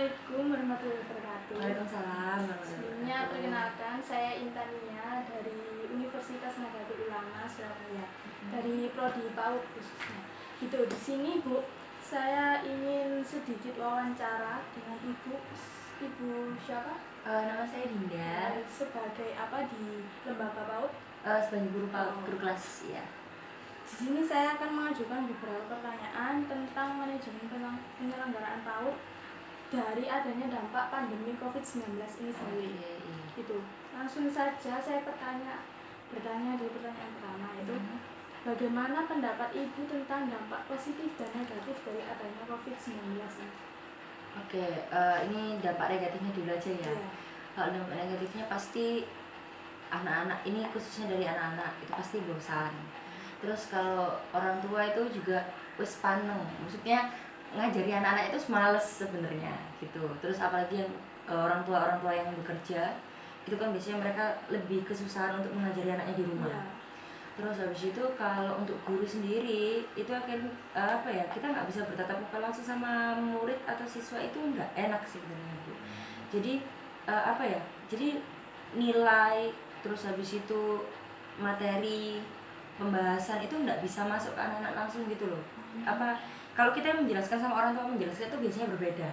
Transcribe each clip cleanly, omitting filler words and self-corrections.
Assalamualaikum warahmatullahi wabarakatuh. Waalaikumsalam. Sebelumnya perkenalkan, saya Intania dari Universitas Nahdlatul Ulama Surabaya, dari Prodi PAUD khususnya. Gitu, di sini Bu, saya ingin sedikit wawancara dengan Ibu siapa? Nama saya Dinda. Sebagai apa di lembaga PAUD? Sebagai guru PAUD, guru kelas ya. Di sini saya akan mengajukan beberapa pertanyaan tentang manajemen penyelenggaraan PAUD dari adanya dampak pandemi COVID-19 ini sendiri. Gitu. Langsung saja saya bertanya di pertanyaan pertama, yaitu bagaimana pendapat Ibu tentang dampak positif dan negatif dari adanya COVID-19 ini? Oke, ini dampak negatifnya dulu aja ya. Kalau dampak negatifnya pasti anak-anak, ini khususnya dari anak-anak itu pasti bosan. Terus kalau orang tua itu juga wis paneng, maksudnya ngajari anak-anak itu males sebenarnya gitu. Terus apalagi yang orang tua yang bekerja itu kan biasanya mereka lebih kesusahan untuk mengajari anaknya di rumah. Terus habis itu kalau untuk guru sendiri itu akan kita nggak bisa bertatap muka langsung sama murid atau siswa, itu nggak enak sih sebenarnya Bu. Jadi jadi nilai, terus habis itu materi pembahasan itu nggak bisa masuk ke anak-anak langsung gitu loh. Kalau kita menjelaskan sama orang tua menjelaskan itu biasanya berbeda.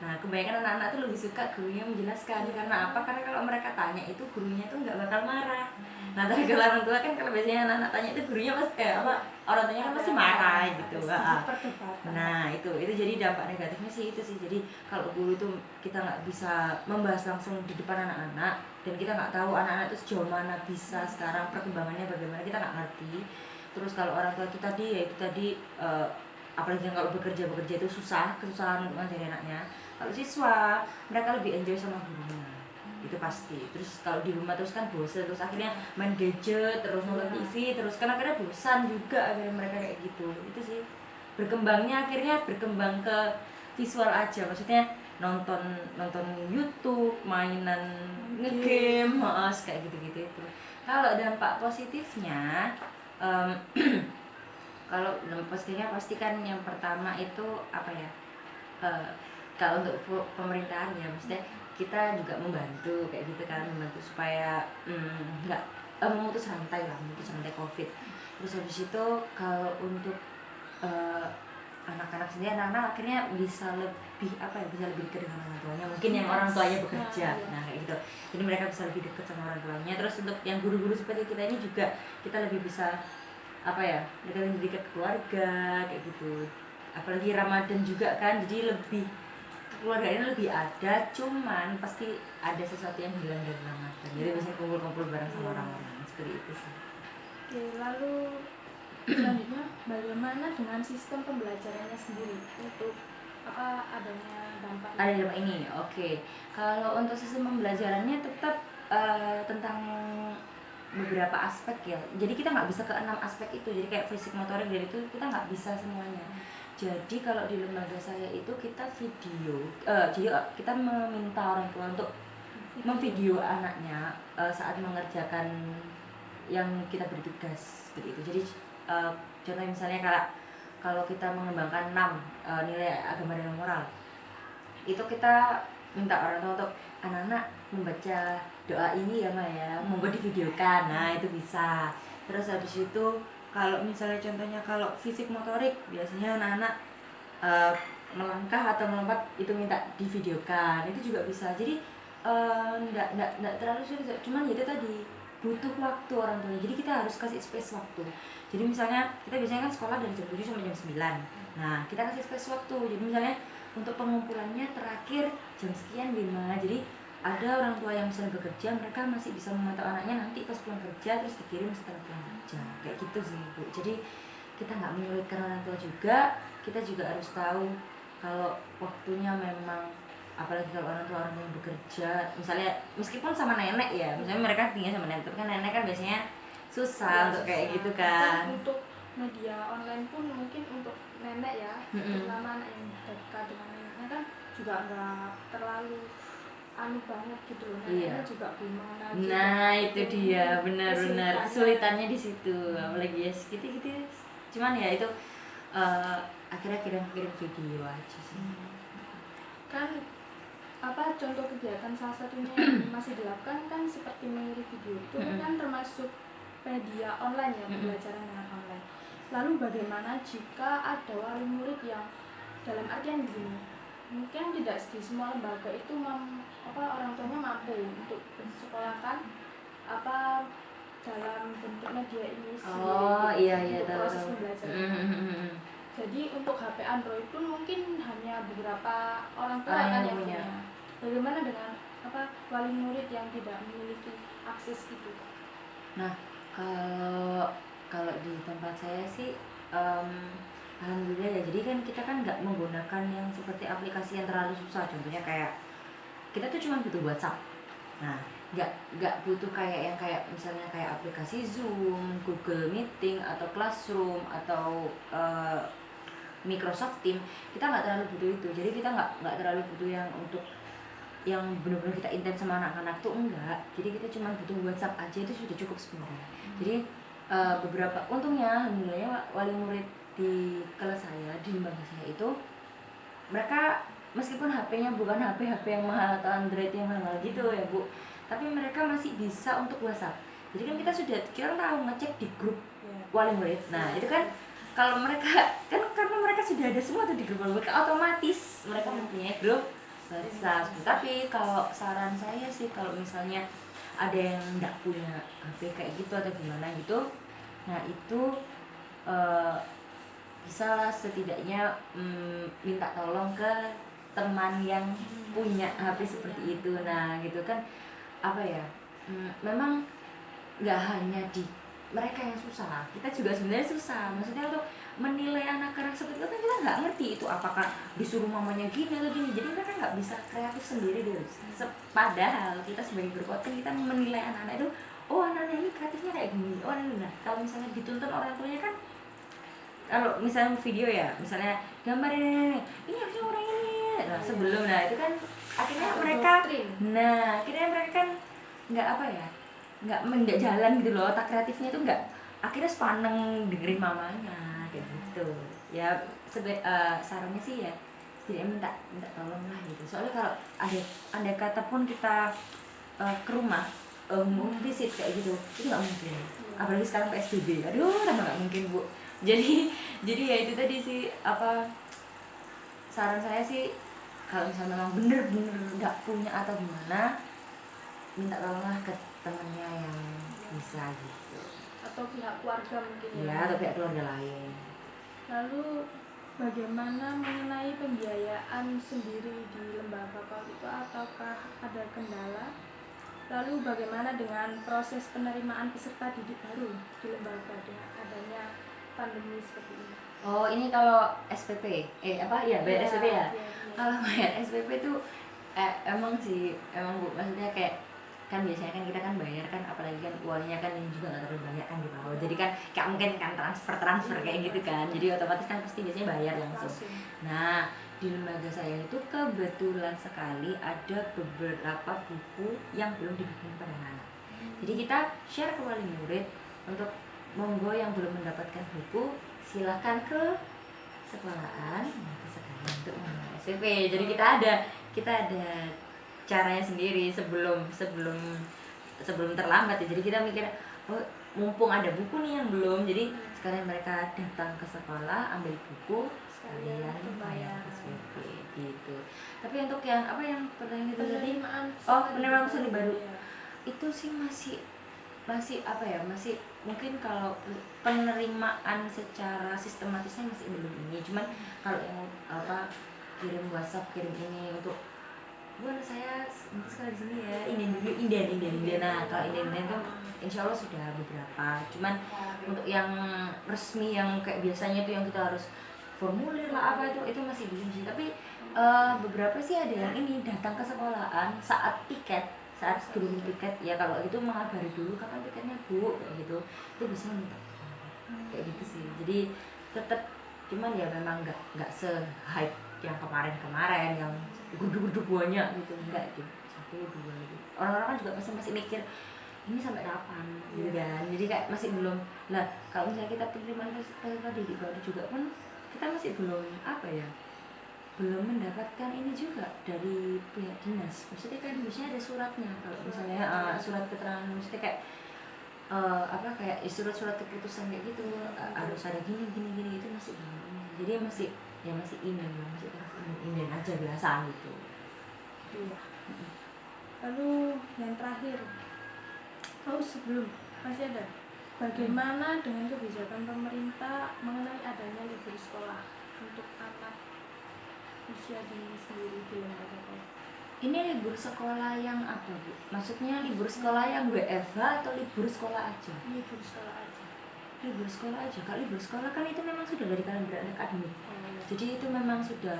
Nah, kebanyakan anak-anak tuh lebih suka gurunya menjelaskan. Karena apa? Karena kalau mereka tanya itu gurunya tuh nggak bakal marah. Nah, tapi kalau orang tua kan kalau biasanya anak-anak tanya itu gurunya pasti orang tuanya kan pasti marah gitu. Nah, itu jadi dampak negatifnya sih itu sih. Jadi kalau guru itu kita nggak bisa membahas langsung di depan anak-anak dan kita nggak tahu anak-anak itu sejauh mana bisa sekarang perkembangannya bagaimana, kita nggak ngerti. Terus kalau orang tua itu tadi apalagi yang kalau bekerja itu kesusahan untuk ngajari anaknya. Kalau siswa mereka lebih enjoy sama gurunya, itu pasti. Terus kalau di rumah terus kan bosan, terus akhirnya main gadget, terus nonton TV, terus kan akhirnya bosan juga akhirnya mereka kayak gitu. Itu sih berkembangnya, akhirnya berkembang ke visual aja, maksudnya nonton YouTube, mainan ngegame, kayak gitu itu. Kalau dampak positifnya kalau dampak positifnya pasti kan yang pertama itu kalau untuk pemerintahan ya, maksudnya kita juga membantu kayak gitu kan, membantu supaya nggak memutus rantai COVID. Terus habis itu kalau untuk anak-anak sendiri, anak-anak akhirnya bisa lebih dekat dengan orang tuanya, mungkin yang orang tuanya bekerja, nah kayak gitu. Jadi mereka bisa lebih dekat sama orang tuanya. Terus untuk yang guru-guru seperti kita ini juga kita lebih bisa lebih dekat keluarga kayak gitu. Apalagi Ramadan juga kan, jadi lebih keluarganya lebih ada, cuman pasti ada sesuatu yang hilang dari Ramadan. Jadi biasanya kumpul-kumpul bareng sama orang-orang seperti itu sih. Oke, lalu selanjutnya bagaimana dengan sistem pembelajarannya sendiri untuk adanya dampak? Ada dampak ini, oke. Kalau untuk sistem pembelajarannya tetap tentang beberapa aspek ya. Jadi kita nggak bisa ke 6 aspek itu. Jadi kayak fisik, motorik, dan itu kita nggak bisa semuanya. Jadi kalau di lembaga saya itu kita video, jadi kita meminta orang tua untuk memvideo anaknya saat mengerjakan yang kita beri tugas begitu. Jadi contoh misalnya kalau kita mengembangkan 6 nilai agama dan moral, itu kita minta orang tua untuk anak-anak membaca doa ini ya Maya, membuat divideokan. Nah itu bisa. Terus habis itu kalau misalnya contohnya kalau fisik motorik, biasanya anak-anak melangkah atau melompat itu minta divideokan, itu juga bisa. Jadi enggak terlalu sulit, cuman itu tadi butuh waktu orang tuanya. Jadi kita harus kasih space waktu. Jadi misalnya kita biasanya kan sekolah dari jam 7 sampai jam 9. Nah, kita kasih space waktu. Jadi misalnya untuk pengumpulannya terakhir jam sekian 5. Jadi ada orang tua yang misalnya bekerja, mereka masih bisa memantau anaknya nanti pas pulang kerja, terus dikirim setelah pulang kerja. Kayak gitu sih Bu. Jadi kita nggak menyulitkan orang tua juga, kita juga harus tahu kalau waktunya memang, apalagi kalau orang tua yang bekerja, misalnya meskipun sama nenek ya, misalnya mereka tinggal sama nenek, tapi kan nenek kan biasanya susah untuk kayak gitu kan. Untuk media online pun mungkin untuk nenek ya, terutama anak yang dekat dengan neneknya kan juga nggak terlalu banget gitu loh. Neneknya juga gimana gitu. Nah itu dia, benar-benar kesulitannya di situ, apalagi ya gitu. Cuman ya itu akhirnya kirim video aja sih. Kan apa contoh kegiatan salah satunya yang masih dilakukan kan seperti mengirim video itu kan termasuk media online ya, pembelajaran dengan online. Lalu bagaimana jika ada wali murid yang dalam artian gini, mungkin tidak di semua lembaga itu orang tuanya mampu untuk mensekolahkan apa dalam bentuk media ini iya untuk tahu proses tahu. pembelajaran. Jadi untuk HP Android pun mungkin hanya beberapa orang tua Orang kan yang yang punya. punya. Bagaimana dengan wali murid yang tidak memiliki akses itu? Nah, kalau kalau di tempat saya sih alhamdulillah ya. Jadi kan kita kan nggak menggunakan yang seperti aplikasi yang terlalu susah. Contohnya kayak kita tuh cuma butuh WhatsApp. Nah, nggak butuh kayak yang kayak misalnya kayak aplikasi Zoom, Google Meeting atau Classroom atau Microsoft Team. Kita nggak terlalu butuh itu. Jadi kita nggak terlalu butuh yang untuk yang benar-benar kita intens sama anak-anak tuh enggak. Jadi kita cuma butuh WhatsApp aja itu sudah cukup sebenarnya. Jadi beberapa untungnya alhamdulillah wali murid di kelas saya di lembaga saya itu mereka meskipun HP-nya bukan HP yang mahal atau Android yang mahal gitu ya Bu, tapi mereka masih bisa untuk WhatsApp. Jadi kan kita tahu ngecek di grup wali murid. Nah itu kan kalau mereka kan karena mereka sudah ada semua tuh di grup wali murid, otomatis mereka mempunyai grup WhatsApp. Tapi kalau saran saya sih kalau misalnya ada yang nggak punya HP kayak gitu atau gimana gitu, nah itu bisa setidaknya minta tolong ke teman yang punya HP seperti itu. Nah gitu kan apa ya, memang nggak hanya di mereka yang susah, kita juga sebenarnya susah. Maksudnya untuk menilai anak-anak seperti itu kan kita nggak ngerti itu apakah disuruh mamanya gini atau gini, jadi mereka nggak bisa kreatif sendiri dulu. Padahal kita sebagai guru coaching kita menilai anak-anak itu, oh anak-anak ini kreatifnya kayak gini, oh anak-anak. Nah, kalau misalnya dituntun orang tuanya kan, kalau misalnya video ya, misalnya gambar ini harusnya orang ini, nah sebelum, nah itu kan akhirnya mereka, nah akhirnya mereka kan nggak apa ya, nggak jalan gitu loh, otak kreatifnya itu nggak, akhirnya sepaneng dengerin mamanya kayak gitu ya. Sarannya sih ya setidaknya minta tolong lah gitu. Soalnya kalau ada kata pun kita ke rumah mau visit kayak gitu itu nggak mungkin, apalagi sekarang PSBB, aduh tambah nggak mungkin Bu. Jadi ya itu tadi sih saran saya sih, kalau misalnya memang bener-bener nggak punya atau gimana, minta tolonglah ke temennya yang bisa gitu, atau pihak keluarga mungkin ya atau pihak keluarga lain. Lalu bagaimana mengenai pembiayaan sendiri di lembaga PAUD itu, ataukah ada kendala? Lalu bagaimana dengan proses penerimaan peserta didik baru di lembaga dengan adanya pandemi seperti ini? Oh ini kalau SPP, bayar SPP ya. Kalau bayar SPP itu emang Bu, maksudnya kayak kan biasanya kan kita kan bayar kan, apalagi kan uangnya kan ini juga nggak terlalu banyak kan di bawah, jadi kan kayak mungkin kan transfer kayak gitu kan, jadi otomatis kan pasti biasanya bayar langsung. Nah di lembaga saya itu kebetulan sekali ada beberapa buku yang belum dibikin pada anak. Jadi kita share ke wali murid untuk monggo yang belum mendapatkan buku silakan ke sekolahan untuk SPP. Jadi kita ada caranya sendiri sebelum terlambat ya. Jadi kita mikir, oh mumpung ada buku nih yang belum, jadi sekarang mereka datang ke sekolah ambil buku sekalian bayar SPP gitu. Tapi untuk yang pertanyaan itu tadi, penerimaan peserta baru itu sih masih mungkin kalau penerimaan secara sistematisnya masih belum ini. Cuman kalau yang kirim WhatsApp, kirim ini untuk Bu anak saya nanti sekolah di sini ya, Indian. Nah kalau Indian tuh insya Allah sudah beberapa. Cuman untuk yang resmi yang kayak biasanya tuh yang kita harus formulir lah itu masih belum sih. Tapi beberapa sih ada yang ini datang ke sekolahan saat kirim tiket ya, kalau itu mengabari dulu kapan tiketnya Bu kayak gitu, itu bisa minta kayak gitu sih. Jadi tetap, cuman ya memang nggak se-hype yang kemarin yang guduk banyak gitu, enggak gitu, 1, 2 gitu. Orang-orang kan juga masih mikir ini sampai kapan gitu kan, jadi kayak masih belum. Nah kalau misalnya kita penerimaan peserta didik baru juga pun kita masih belum belum mendapatkan ini juga dari pihak dinas. Maksudnya kan biasanya ada suratnya kalau misalnya surat keterangan, maksudnya kayak kayak surat-surat keputusan kayak gitu, harus ada gini itu masih belum. Jadi masih email, masih taraf email aja biasa gitu. Iya. Lalu yang terakhir, sebelum masih ada, bagaimana dengan kebijakan pemerintah mengenai adanya libur sekolah untuk anak usia dini sendiri di lembaga PAUD? Ini libur sekolah yang apa, Bu? Maksudnya libur sekolah yang WFH atau libur sekolah aja? Libur sekolah aja. Libur sekolah aja. Kalau libur sekolah kan itu memang sudah dari kalender akademik. Jadi itu memang sudah,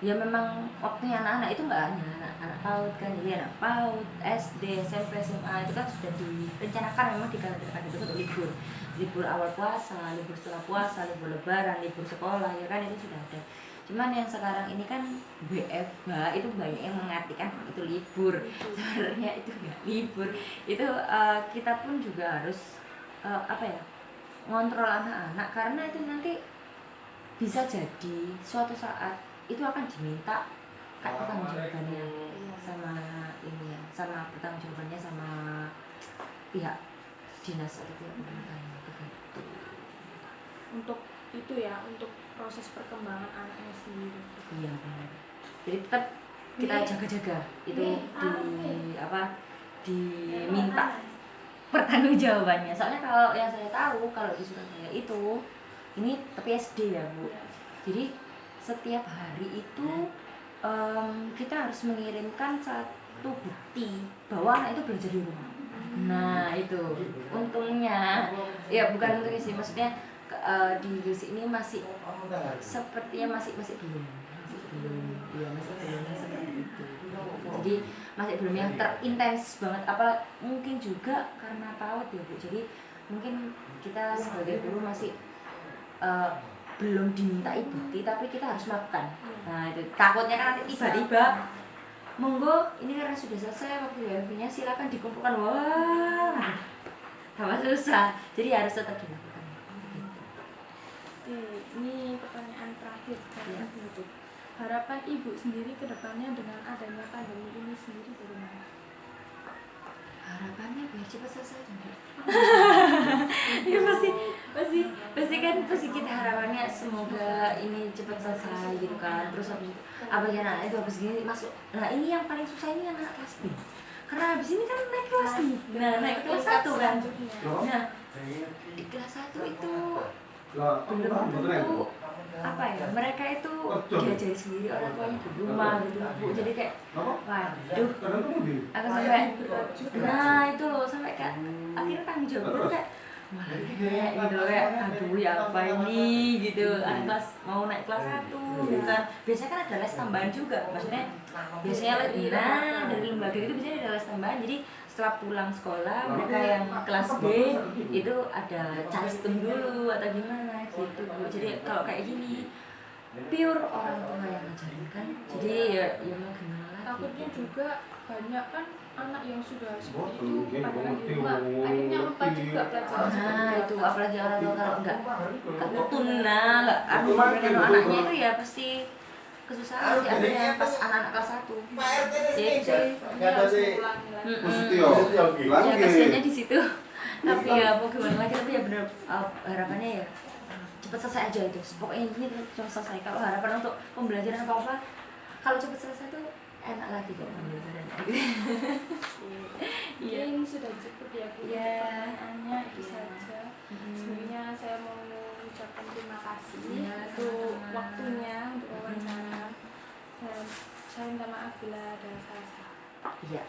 ya memang waktunya anak-anak itu nggak hanya anak PAUD kan, jadi anak PAUD, SD, SMP, SMA itu kan sudah direncanakan memang di kalender akademik untuk libur awal puasa, libur setelah puasa, libur lebaran, libur sekolah, ya kan itu sudah ada. Cuman yang sekarang ini kan WFH itu banyak yang mengartikan itu libur, sebenarnya itu nggak libur. Itu kita pun juga harus ngontrol anak-anak, karena itu nanti bisa jadi suatu saat itu akan diminta pertanggungjawabannya sama ini ya, sama pertanggungjawabannya sama pihak dinas atau pihak pemerintahnya begitu. Untuk itu ya, untuk proses perkembangan anaknya sendiri. Iya benar. Jadi tetap kita jaga-jaga itu diminta pertanggungjawabannya. Soalnya kalau yang saya tahu kalau di Surabaya itu ini tapi SD ya, Bu. Jadi setiap hari itu kita harus mengirimkan satu bukti bahwa anak itu belajar di rumah. Nah itu untungnya, ya bukan untungnya sih, maksudnya di Gresik ini masih sepertinya masih belum seperti itu. Jadi masih belum yang terintens banget. Apa mungkin juga karena PAUD ya, Bu. Jadi mungkin kita sebagai guru masih belum dimintai bukti, tapi kita harus melakukan. Nah itu takutnya kan nanti tiba-tiba monggo ini karena sudah selesai waktu WFH-nya, silakan dikumpulkan. Wah, tambah susah. Jadi harus tetap dilakukan. Ini pertanyaan terakhir dari Ibu. Harapan Ibu sendiri ke depannya dengan adanya pandemi ini sendiri bagaimana? Harapannya biar cepat selesai juga. Ya pasti kita harapannya semoga ini cepat selesai gitu kan. Terus habis itu anak itu habis gini masuk. Nah ini yang paling susah ini anak kelas B. Karena habis ini kan naik kelas nih. Nah naik kelas 1 kan. Nah di kelas 1 itu belum tentu mereka itu diajari sendiri orang tuanya di rumah gitu, Bu. Jadi kayak waduh, aku sampai itu loh, sampai kayak akhirnya tanggung jawab itu kayak kayak gitu, kayak aduh ya apa ini gitu. Anak kelas mau naik kelas 1 gitu kan. Biasanya kan ada les tambahan juga, maksudnya biasanya dari lembaga itu biasanya ada les tambahan. Jadi setelah pulang sekolah mereka yang kelas B itu ada custom dulu atau gimana gitu, Bu. Jadi kalau kayak gini pure orang tua yang ngajarin kan, jadi ya mau gimana lagi. Takutnya juga banyak kan anak yang sudah seperti itu padahal di rumah akhirnya lupa juga pelajaran. Nah itu apalagi orang tua kalau nggak ketuna nggak dengan anaknya itu ya pasti kesusahan. Nanti ada yang pas anak-anak kelas 1 jadi Harus mengulangi lagi. ya kasihannya di situ. Tapi ya mau gimana lagi, tapi ya benar harapannya ya cepat selesai aja itu. Pokoknya ini cepat selesai. Kalau harapan untuk pembelajaran apa kalau cepat selesai tuh enak lagi kok pembelajarannya. Mungkin sudah cukup ya, Bu. Pertanyaannya itu saja. Sebenarnya saya mau mengucapkan terima kasih untuk waktunya untuk wawancara. Saya minta maaf bila ada salah-salah. Iya.